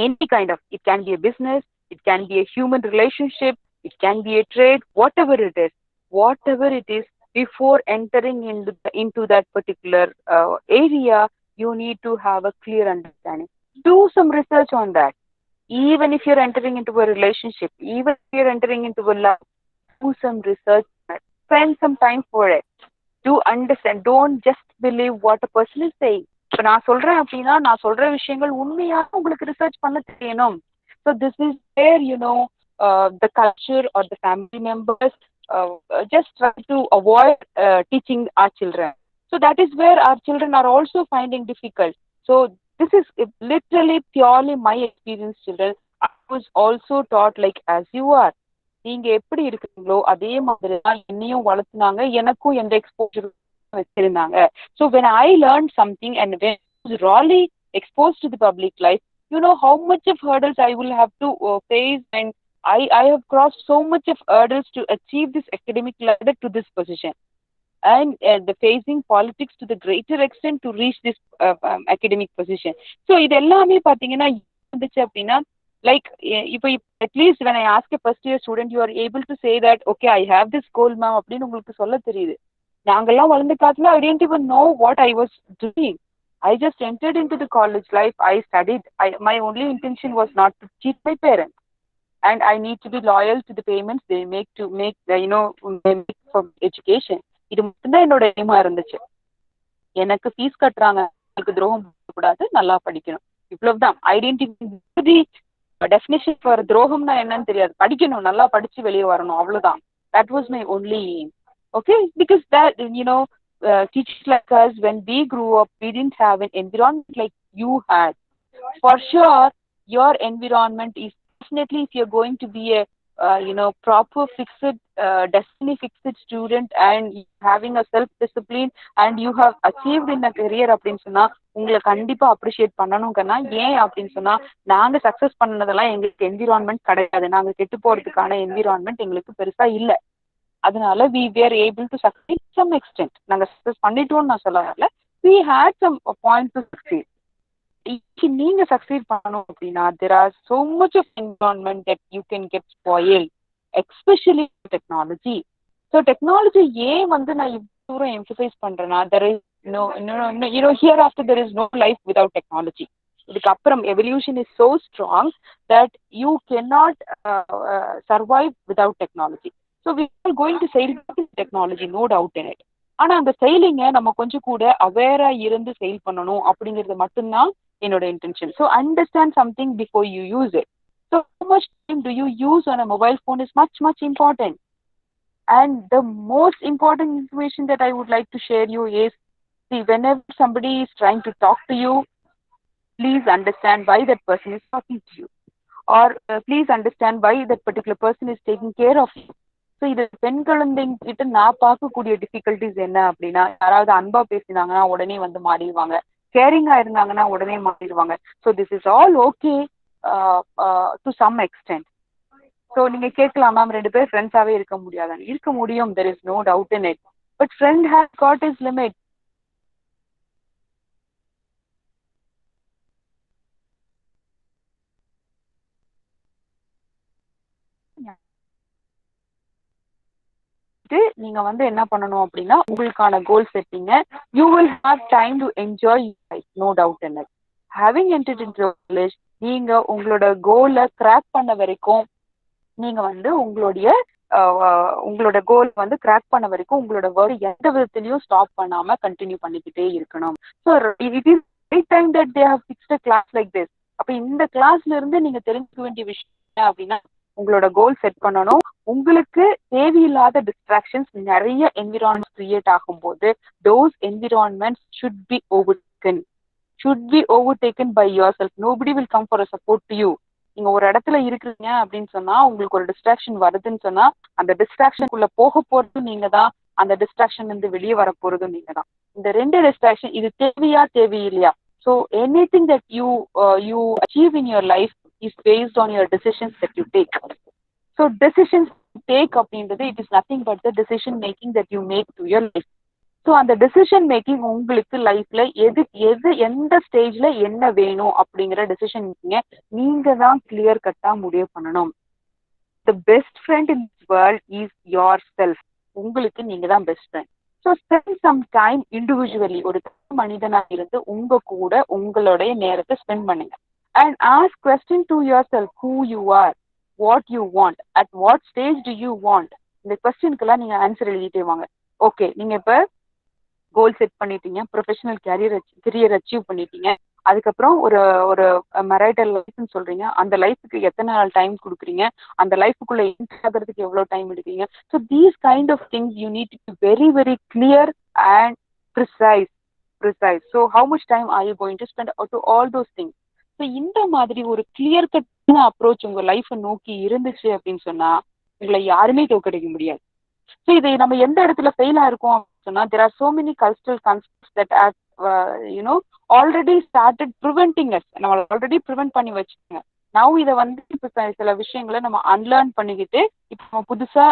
any kind of, it can be a business, it can be a human relationship, it can be a trade, whatever it is, before entering into that particular area, you need to have a clear understanding. Do some research on that. Even if you're entering into a relationship, even if you're entering into a love, do some research. Spend some time for it. Do understand. Don't just believe what a person is saying. இப்போ நான் சொல்றேன் அப்படின்னா, நான் சொல்ற விஷயங்கள் உண்மையாக உங்களுக்கு research பண்ண தெரியணும். So this is where, the culture or the family members just try to avoid teaching our children. So that is where our children are also finding difficult. So this is literally purely my experience, children. was also taught like as you are. நீங்க எப்படி இருக்கீங்களோ அதே மாதிரி தான் என்னையும் வளர்த்துனாங்க, எனக்கும் எந்த exposure வச்சிருந்தாங்க. So when I learned something and when I was really exposed to the public life, you know how much of hurdles I will have to face, and I have crossed so much of hurdles to achieve this academic ladder to this position, and the facing politics to the greater extent to reach this academic position. So இது எல்லாமே பாத்தீங்கன்னா இருந்துச்சு அப்படின்னா like இப்போ at least when I ask a first year student, you are able to say that okay I have this goal ma'am அப்படின்னு உங்களுக்கு சொல்ல தெரியுது. நாங்கெல்லாம் வளர்ந்த காலத்துல I didn't even know what I was doing. I just entered into the college life. I studied. My only intention was not to cheat my parents, and I need to be loyal to the payments they make to make the, they make for education. இது மட்டும்தான் என்னோட எய்மா இருந்துச்சு. எனக்கு fees கட்டுறாங்க, எனக்கு துரோகம் பண்ணக்கூடாது, நல்லா படிக்கணும், இவ்வளவுதான். ஐடென்டிட்டி டெஃபினேஷன் ஃபார் துரோகம்னா என்னன்னு தெரியாது, படிக்கணும், நல்லா படிச்சு வெளியே வரணும், அவ்வளவுதான். That was my only aim. Okay, because that teachers like us, when we grew up, we didn't have an environment like you had. For sure, your environment is definitely, if you're going to be a proper fixed destiny fixed student and having a self discipline and you have achieved in a career அப்படின்னு சொன்னா உங்களை கண்டிப்பா appreciate பண்ணணும்னா. ஏன் அப்படின்னு சொன்னா நாங்க success பண்ணதெல்லாம் எங்களுக்கு என்விரான்மெண்ட் கிடையாது, நாங்க கெட்டு போறதுக்கான என்விரான்மெண்ட் எங்களுக்கு பெருசா இல்லை. அதனால we were able to succeed to some extent. நாங்க சக்சஸ் பண்ணிட்டோம்னு நான் சொல்ல வரல, we had some point to succeed. நீங்க சக்சீட் பண்ணணும் அப்படின்னா there are so much of environment that you can get spoiled, especially technology. So technology ஏன் வந்து நான் இவ்வளவு தூரம் emphasize பண்றேன்னா, there is hereafter there is no life without technology. இதுக்கப்புறம் evolution is so strong that you cannot survive without technology. So we are going to sail with technology, no doubt in it. ஆனா அந்த செயலிங்க நம்ம கொஞ்சம் கூட அவேரா இருந்து செயல் பண்ணணும் அப்படிங்கிறது மட்டும்தான் என்னோட intention. So understand something before you use it. So how much time do you use on a mobile phone is much important. And the most important information that I would like to share you is, see, whenever somebody is trying to talk to you, please understand why that person is talking to you, or please understand why that particular person is taking care of you. So இது பெண் குழந்தைங்க கிட்ட நான் பார்க்கக்கூடிய difficulties என்ன அப்படின்னா, யாராவது அன்பா பேசினாங்கன்னா உடனே வந்து மாறிடுவாங்க, கேரிங்கா இருந்தாங்கன்னா உடனே மாறிடுவாங்க. So this is all okay to some extent. So நீங்க கேட்கலாம் மேம், 2 பேர் ஃப்ரெண்ட்ஸாவே இருக்க முடியாதான்னு. இருக்க முடியும், there is no doubt in it, but friend has got is limit. நீங்க வந்து என்ன பண்ணணும் அப்படின்னா, உங்களுக்கான கோல் செட்டிங்க, you will have time to enjoy life, no doubt in it. Having entered into college, நீங்க உங்களோட கோலை கிராக் பண்ண வரைக்கும், நீங்க வந்து உங்களோட கோல் வந்து கிராக் பண்ண வரைக்கும் உங்களோட ஒர்க் எந்த விதத்திலையும் ஸ்டாப் பண்ணாம கண்டினியூ பண்ணிக்கிட்டே இருக்கணும். So it is right time that they have fixed a class like this. அப்ப இந்த கிளாஸ்ல இருந்து நீங்க தெரிஞ்சுக்க வேண்டிய விஷயம் என்ன அப்படின்னா, உங்களோட கோல் செட் பண்ணணும். உங்களுக்கு தேவையில்லாத டிஸ்ட்ராக்ஷன்ஸ் நிறைய என்விரான்மெண்ட் கிரியேட் ஆகும்போது those environments should be overtaken by yourself. Nobody will come for a support to you. நீங்க ஒரு இடத்துல இருக்கிறீங்க அப்படின்னு சொன்னா, உங்களுக்கு ஒரு டிஸ்ட்ராக்ஷன் வருதுன்னு சொன்னா, அந்த டிஸ்ட்ராக்ஷனுக்குள்ள போக போறதும் நீங்க தான், அந்த டிஸ்ட்ராக்ஷன் இருந்து வெளியே வர போறதும் நீங்க தான். இந்த 2 டிஸ்ட்ராக்ஷன், இது தேவையில்லையா? So anything that you achieve in your life is based on your decisions that you take. So decisions you take அப்படின்றது, it is nothing but the decision making that you make to your life. So அந்த decision making உங்களுக்கு லைஃப்ல எந்த ஸ்டேஜ்ல என்ன வேணும் அப்படிங்கிற decision making நீங்க தான் clear கட்டா முடிவு பண்ணணும். The best friend in this world is yourself. உங்களுக்கு நீங்க தான் best friend. So spend some time individually. ஒரு மனிதனா இருந்து உங்க கூட உங்களுடைய நேரத்தை ஸ்பெண்ட் பண்ணுங்க. And ask question to yourself, who you are, what you want, at what stage do you want. இந்த கொஸ்டினுக்கெல்லாம் நீங்க ஆன்சர் எழுதிட்டே வாங்க. ஓகே, நீங்க இப்ப கோல் செட் பண்ணிட்டீங்க, ப்ரொஃபஷனல் கரியர் அச்சீவ் பண்ணிட்டீங்க, அதுக்கப்புறம் ஒரு மெரைட்டல் லைஃப்னு சொல்றீங்க, அந்த லைஃபுக்கு எத்தனை நாள் டைம் கொடுக்குறீங்க, அந்த லைஃபுக்குள்ள என்டர் ஆகிறதுக்கு எவ்வளவு டைம் எடுக்கிறீங்க. So these kind of things you need to be very very clear and precise. So how much time are you going to spend to all those things? So so இந்த மாதிரி ஒரு clear கட்டான approach உங்க லைஃப்பை நோக்கி இருந்துச்சு அப்படின்னு சொன்னா உங்களை யாருமே தோக்கடிக்க முடியாது. ஸோ இது நம்ம எந்த இடத்துல ஃபெயிலா இருக்கோம் அப்படின்னு சொன்னா there are so many cultural concepts that are already started preventing us. நம்ம ஆல்ரெடி ப்ரிவென்ட் பண்ணி வச்சுக்கோங்க. நவ் இதை வந்து இப்போ சில விஷயங்களை நம்ம அன்லேர்ன் பண்ணிக்கிட்டு இப்போ நம்ம புதுசா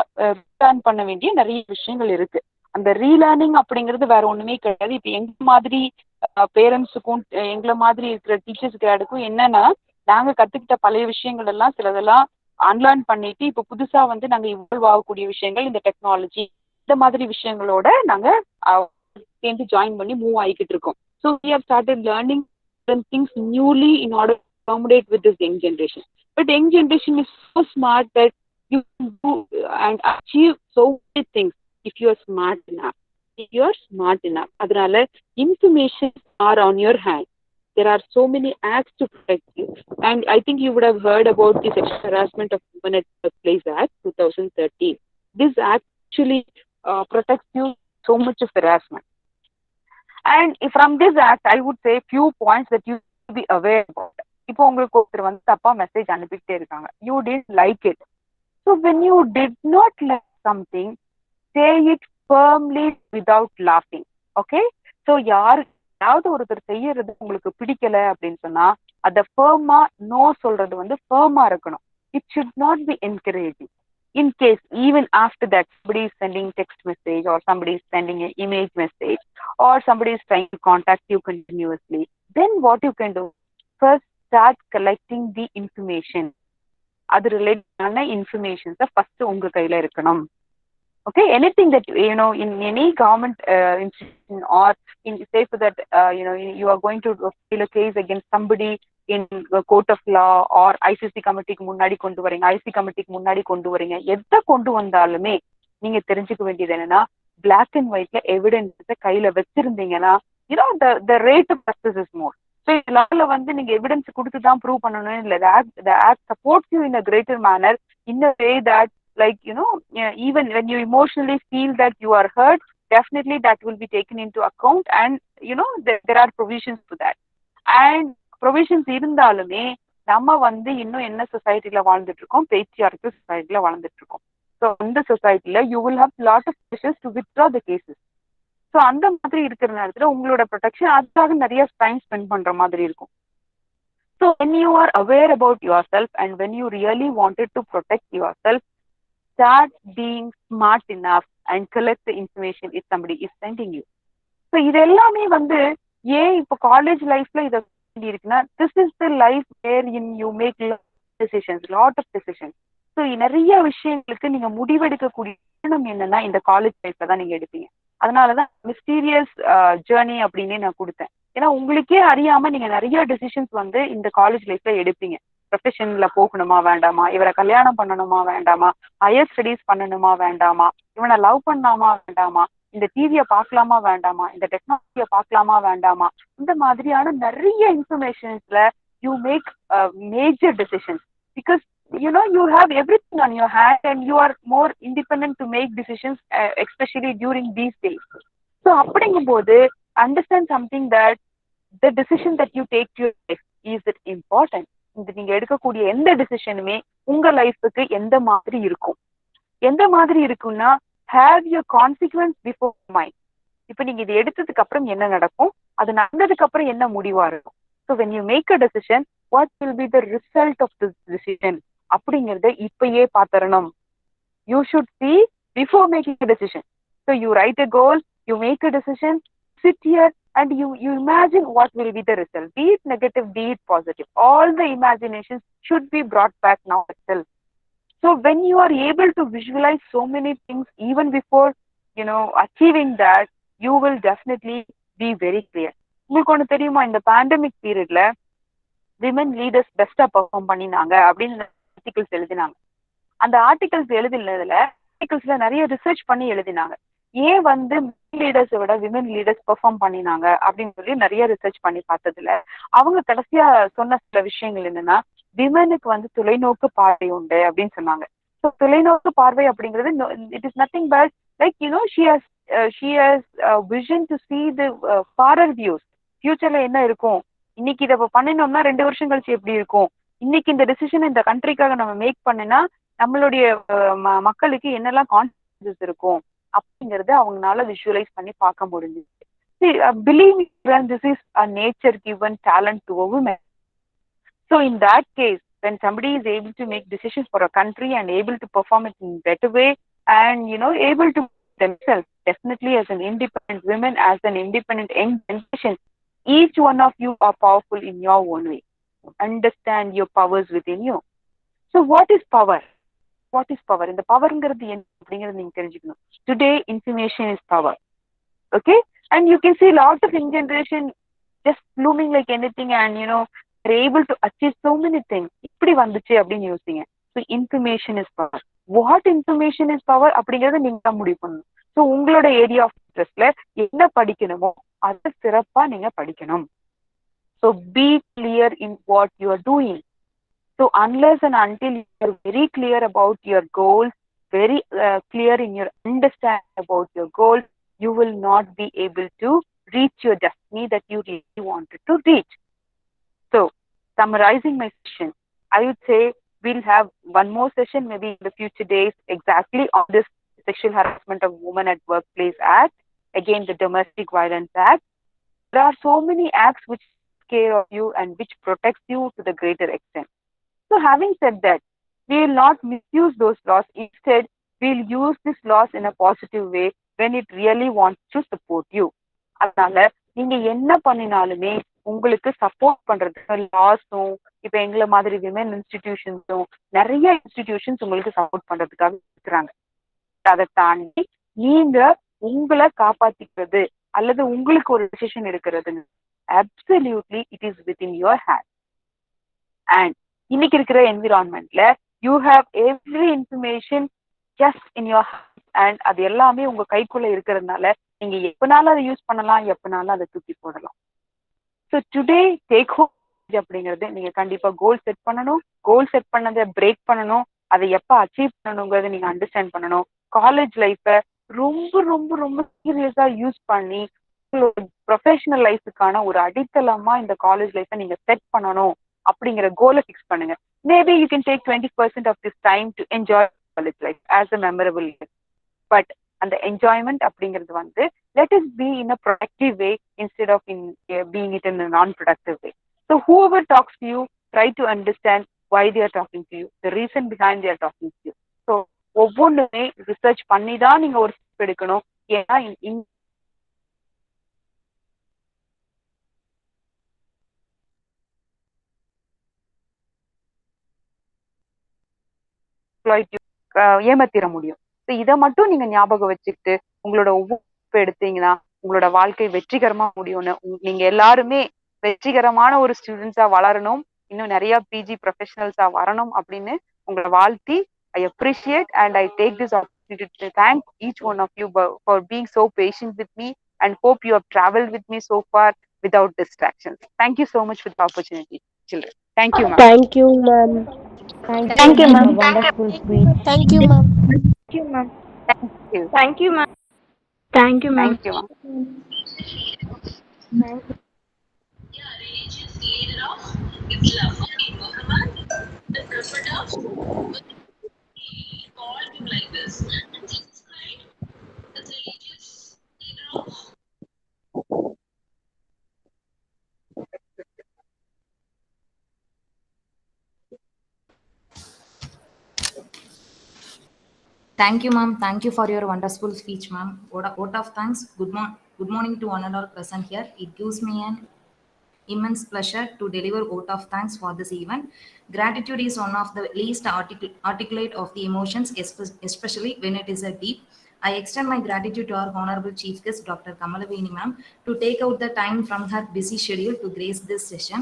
லேர்ன் பண்ண வேண்டிய நிறைய விஷயங்கள் இருக்கு. அந்த ரீலேர்னிங் அப்படிங்கிறது வேற ஒண்ணுமே கிடையாது. இப்போ எங்க மாதிரி பேரண்ட்ஸுக்கும் எங்களை மாதிரி இருக்கிற டீச்சர்ஸ் கிராடுக்கும் என்னன்னா நாங்க கத்துக்கிட்ட பழைய விஷயங்கள் எல்லாம் சிலதெல்லாம் அன்லேர்ன் பண்ணிட்டு இப்போ புதுசா வந்து நாங்க இவால்வ் ஆகக்கூடிய விஷயங்கள் இந்த டெக்னாலஜி இந்த மாதிரி விஷயங்களோட நாங்க சேர்ந்து ஜாயின் பண்ணி மூவ் ஆகிக்கிட்டு இருக்கோம். So we have started learning things newly in order to accommodate with this young generation. But young generation is so smart that you can do and achieve so many things if you are smart enough. If you are smart enough. Adanaல information are on your hand. There are so many acts to protect you. And I think you would have heard about the Sexual Harassment of Women at Workplace Act 2013. This act actually protects you so much of harassment. And from this act, I would say few points that you should be aware about. இப்போ உங்களுக்கு ஒருத்தர் வந்து தப்பா message அனுப்பிக்கிட்டே இருக்காங்க. You didn't like it. So when you did not like something, say it firmly without laughing. Okay? So யாராவது ஒருத்தர் செய்யறது உங்களுக்கு பிடிக்கல அப்படின்னு சொன்னா அதை ஃபர்மா நோ சொல்றது வந்து ஃபர்மா இருக்கணும். It should not be encouraging. In case even after that somebody is sending text message or somebody is sending an image message or somebody is trying to contact you continuously, then what you can do, first start collecting the information. அது ரிலேட்டடான இன்ஃபர்மேஷன்ஸை first உங்க கையில இருக்கணும். Okay, anything that in any government institution or in say for that you are going to file a case against somebody in a court of law or ICC committeeக்கு முன்னாடி கொண்டு வரீங்க, IC committeeக்கு முன்னாடி கொண்டு வரீங்க, எதை கொண்டு வந்தாலுமே நீங்க தெரிஞ்சுக்க வேண்டியது என்னன்னா black and whiteல எவிடன்ஸை கையில வச்சிருந்தீங்கன்னா the rate of success is more. So இதனால வந்து நீங்க எவிடன்ஸ் கொடுத்து தான் ப்ரூவ் பண்ணணும் இல்ல. The act supports you in a greater manner in a way that even when you emotionally feel that you are hurt, definitely that will be taken into account and there are provisions for that. And provisions இருந்தாலுமே நம்ம வந்து இன்னும் என்ன சொசைட்டில வாழ்ந்துட்டு இருக்கோம், patriarchal சொசைட்டில வாழ்ந்துட்டு இருக்கோம். ஸோ அந்த சொசைட்டில you will have lot of pressures to withdraw the cases. So அந்த மாதிரி இருக்கிற நேரத்துல உங்களோட ப்ரொடெக்ஷன் அதுக்காக நிறைய டைம் ஸ்பெண்ட் பண்ற மாதிரி இருக்கும். So when you are aware about yourself and when you really wanted to protect yourself, start being smart enough and collect the information if somebody is sending you. So இது எல்லாமே வந்து ஏன் இப்போ college லைஃப்ல இதை இருக்குன்னா this is the life wherein you make lot of decisions. So நிறைய விஷயங்களுக்கு நீங்க முடிவெடுக்கக்கூடிய காரணம் என்னன்னா இந்த காலேஜ் லைஃப்ல தான் நீங்க எடுப்பீங்க. அதனாலதான் மிஸ்டீரியஸ் ஜேர்னி அப்படின்னே நான் கொடுத்தேன். ஏன்னா உங்களுக்கே அறியாம நீங்க நிறைய டெசிஷன்ஸ் வந்து இந்த காலேஜ் லைஃப்ல எடுப்பீங்க. ப்ரொஃபஷன்ல போகணுமா வேண்டாமா, இவரை கல்யாணம் பண்ணணுமா வேண்டாமா, ஹையர் ஸ்டடீஸ் பண்ணணுமா வேண்டாமா, இவனை லவ் பண்ணலாமா வேண்டாமா, இந்த டிவியை பார்க்கலாமா வேண்டாமா, இந்த டெக்னாலஜியை பார்க்கலாமா வேண்டாமா, இந்த மாதிரியான நிறைய இன்ஃபர்மேஷன்ஸ்ல you make major decisions because you have everything on your hand and you are more independent to make decisions, especially during these days. So அப்படிங்கும்போது understand something that the decision that you take to your life, is it important? இந்த நீங்க எடுக்கக்கூடிய எந்த டிசிஷனுமே உங்க லைஃபுக்கு எந்த மாதிரி இருக்கும்னா have your consequence before mind. இப்ப நீங்க இது எடுத்ததுக்கு அப்புறம் என்ன நடக்கும், அது நடந்ததுக்கு அப்புறம் என்ன முடிவா இருக்கும். So when you make a decision, what will be the result of this decision அப்படிங்கறத இப்பயே பாத்தரணும். You should see before making a decision. So you write a goal, you make a decision, sit here and you imagine what will be the result. Be it negative, be it positive. All the imaginations should be brought back now itself. So when you are able to visualize so many things even before achieving that, you will definitely be very clear. உங்களுக்கு ஒண்ணு தெரியுமா, இந்த pandemic பீரியட்ல women leaders பெஸ்டா perform பண்ணினாங்க அப்படின்னு articles எழுதினாங்க. அந்த ஆர்டிகல்ஸ் ஆர்டிகல்ஸ்ல நிறைய ரிசர்ச் பண்ணி எழுதினாங்க. ஏன் வந்து லீடர்ஸை விட விமன் லீடர்ஸ் பெர்ஃபார்ம் பண்ணினாங்க அப்படின்னு சொல்லி நிறைய ரிசர்ச் பண்ணி பார்த்ததுல அவங்க கடைசியா சொன்ன சில விஷயங்கள் என்னன்னா, விமனுக்கு வந்து தொலைநோக்கு பார்வை உண்டு அப்படின்னு சொன்னாங்க. ஸோ தொலைநோக்கு பார்வை அப்படிங்கிறது it is nothing but like she has vision to see the farer views. ஃபியூச்சர்ல என்ன இருக்கும், இன்னைக்கு இதை பண்ணினோம்னா 2 வருஷம் கழிச்சு எப்படி இருக்கும், இன்னைக்கு இந்த டெசிஷன் இந்த கண்ட்ரிக்காக நம்ம மேக் பண்ணினா நம்மளுடைய மக்களுக்கு என்னெல்லாம் கான்சிக்வன்சஸ் இருக்கும் அப்படிங்கறத அவங்களால விஷுவலைஸ் பண்ணி பார்க்க முடிஞ்சுது. Believe me, this is a nature given talent to a woman. So in that case, when somebody is able to make decisions for a country and able to perform it in a better way and able to themselves, definitely as an independent women, as an independent young generation, each one of you are powerful in your own way. Understand your powers within you. So what is power? What is power? In the power today, information is power. Okay, and you can see lots of young generation just blooming like anything, and they're able to achieve so many things. இப்படி வந்துச்சு அப்படின்னு யோசிங்க. So information is power. What information is power அப்படிங்கறத நீங்க தான் முடிவு பண்ணணும். So உங்களோட ஏரியா ஆஃப் இன்ட்ரெஸ்ட்ல என்ன படிக்கணுமோ அதை சிறப்பா நீங்க படிக்கணும். So be clear in what you are doing. So unless and until you are very clear about your goals, very clear in your understanding about your goals, you will not be able to reach your destiny that you really wanted to reach. So summarizing my session, I would say we'll have one more session maybe in the future days exactly on this Sexual Harassment of Women at Workplace Act, again the Domestic Violence Act. There are so many acts which take care of you and which protects you to the greater extent. So having said that, we will not misuse those laws. Instead, we'll use these laws in a positive way when it really wants to support you. அதனால நீங்க என்ன பண்ணினாலுமே உங்களுக்கு support பண்றதுக்கு லாஸும் இப்ப எங்களை மாதிரி women இன்ஸ்டிடியூஷன்ஸும் நிறைய institutions உங்களுக்கு சப்போர்ட் பண்றதுக்காக இருக்கிறாங்க. அதை தாண்டி நீங்க உங்களை காப்பாத்திக்கிறது அல்லது உங்களுக்கு ஒரு டிசிஷன் எடுக்கிறதுன்னு absolutely it is within your hand. And இன்னைக்கு இருக்கிற என்விரான்மெண்ட்ல you have every information just in your hand, and அது எல்லாமே உங்க கைக்குள்ள இருக்கிறதுனால நீங்க எப்பனாலும் அதை யூஸ் பண்ணலாம், எப்பனாலும் அதை தூக்கி போடலாம். ஸோ டுடே டேக் ஹோம் அப்படிங்கிறது நீங்க கண்டிப்பா கோல் செட் பண்ணணும். கோல் செட் பண்ணதை பிரேக் பண்ணணும். அதை எப்ப அச்சீவ் பண்ணணுங்கிறத நீங்க அண்டர்ஸ்டாண்ட் பண்ணணும். காலேஜ் லைஃப்பை ரொம்ப ரொம்ப ரொம்ப சீரியஸா யூஸ் பண்ணி உங்களோட ப்ரொஃபஷனல் லைஃபுக்கான ஒரு அடித்தளமா இந்த காலேஜ் லைஃப்பை நீங்க செட் பண்ணணும் அப்படிங்கிற கோலை ஃபிக்ஸ் பண்ணுங்க. Maybe you can take 20% of this time to enjoy college life as a memorable year. But அந்த என்ஜாய்மெண்ட் அப்படிங்கிறது வந்து let us be in a productive way instead of being it in a non-productive way. So whoever talks to you, try to understand why they are talking to you, the reason behind they are talking to you. So ஒவ்வொன்றுமே research பண்ணி தான் நீங்க ஒரு step எடுக்கணும். ஏன்னா ஏமாத்திர முடியும். இதை மட்டும் நீங்க ஞாபகம் வச்சுக்கிட்டு உங்களோட ஒவ்வொரு எடுத்தீங்கன்னா உங்களோட வாழ்க்கை வெற்றிகரமா முடியும்னு, நீங்க எல்லாருமே வெற்றிகரமான ஒரு ஸ்டூடெண்ட்ஸா வளரணும், இன்னும் நிறைய பிஜி ப்ரொஃபஷனல்ஸா வரணும் அப்படின்னு உங்களை வாழ்த்தி I appreciate and I take this opportunity to thank each one of you for being so patient with me and hope you have traveled with me so far without distractions. Thank you so much for the opportunity, children. Thank you, ma'am. Thank you, ma'am. Thank you, ma'am. Wonderful speech. Thank you, ma'am. Thank you, ma'am. Thank you. Thank you, ma'am. Thank you, ma'am. Thank you, ma'am. Religious leader of Islam, Muhammad, the prophet of called him like this. And Jesus Christ, the religious leader of Thank you, ma'am. Thank you for your wonderful speech, ma'am. Vote of thanks. Good morning to one and all present here. It gives me an immense pleasure to deliver vote of thanks for this event. Gratitude is one of the least articulate of the emotions, especially when it is a deep. I extend my gratitude to our honorable chief guest, Dr. Kamalaveni ma'am, to take out the time from her busy schedule to grace this session.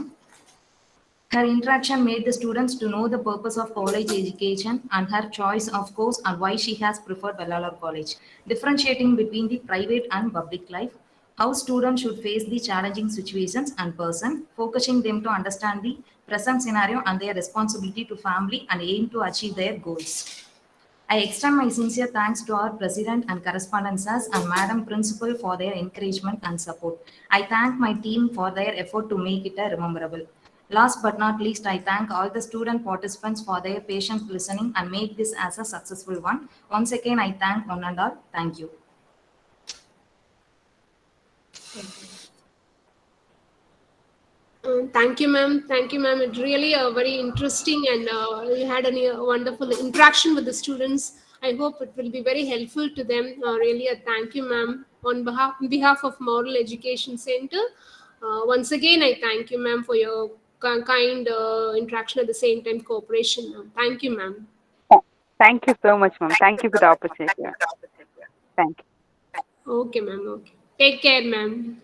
Her interaction made the students to know the purpose of college education and her choice of course and why she has preferred Vellalar College, differentiating between the private and public life, how students should face the challenging situations and person, focusing them to understand the present scenario and their responsibility to family and aim to achieve their goals. I extend my sincere thanks to our President and correspondences and Madam Principal for their encouragement and support. I thank my team for their effort to make it a rememberable. Last but not least, I thank all the student participants for their patient listening and make this as a successful one. Once again, I thank one and all. Thank you. Thank you, ma'am. Thank you, ma'am. It really very interesting, and you had a wonderful interaction with the students. I hope it will be very helpful to them. Really, a thank you, ma'am, on behalf of Moral Education Center. Once again, I thank you, ma'am, for your kind interaction at the same time cooperation. Ma'am. Thank you, ma'am. Thank you so much, ma'am. Thank you for the opportunity. Thank you. Okay, ma'am. Okay. Take care, ma'am.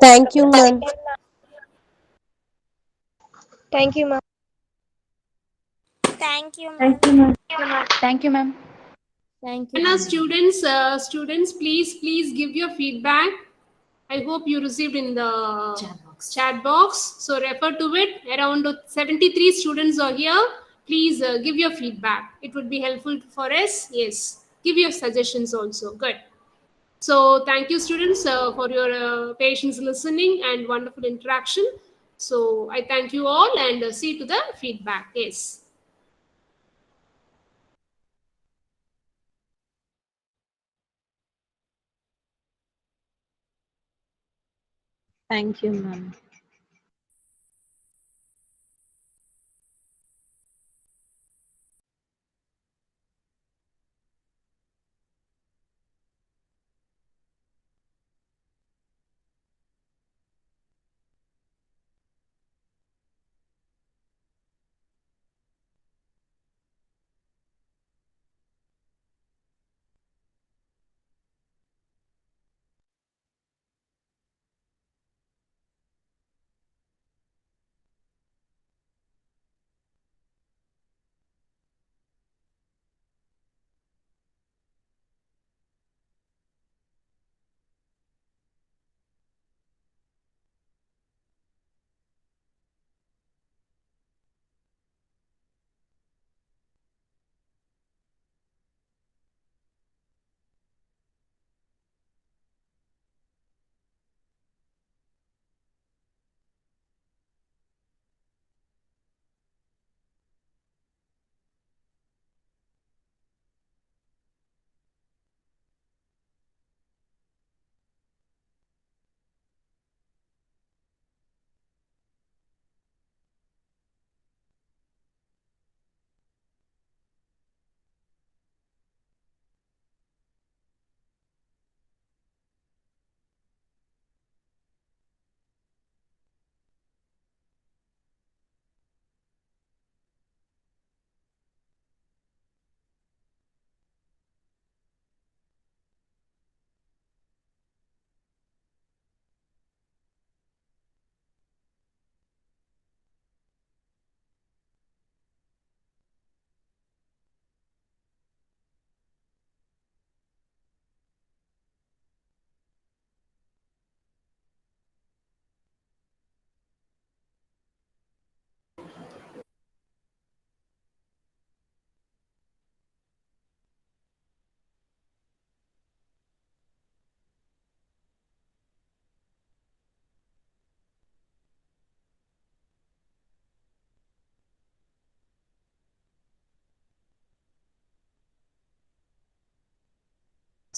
Thank you, ma'am. Thank you, ma'am. Thank you, Thank ma'am. you, ma'am. Thank you, ma'am. Thank you. And our students, please give your feedback. I hope you received in the chat box. So refer to it. Around 73 students are here. Please give your feedback. It would be helpful for us. Yes. Give your suggestions also. Good. So thank you, students, for your patience listening and wonderful interaction. So I thank you all and see to the feedback. Yes. Thank you, ma'am.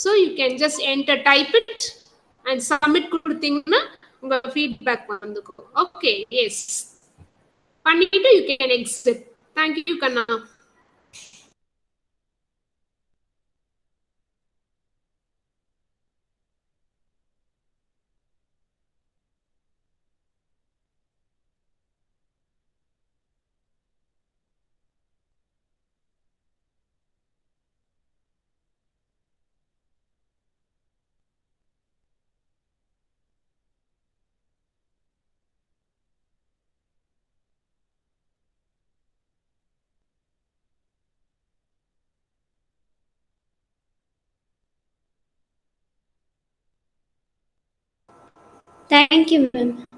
So you can just type it and submit கொடுத்தீங்கன்னா உங்க feedback வந்துக்கும். Okay, yes. பண்ணிட்டு you can exit. Thank you, Kanna. Thank you, ma'am.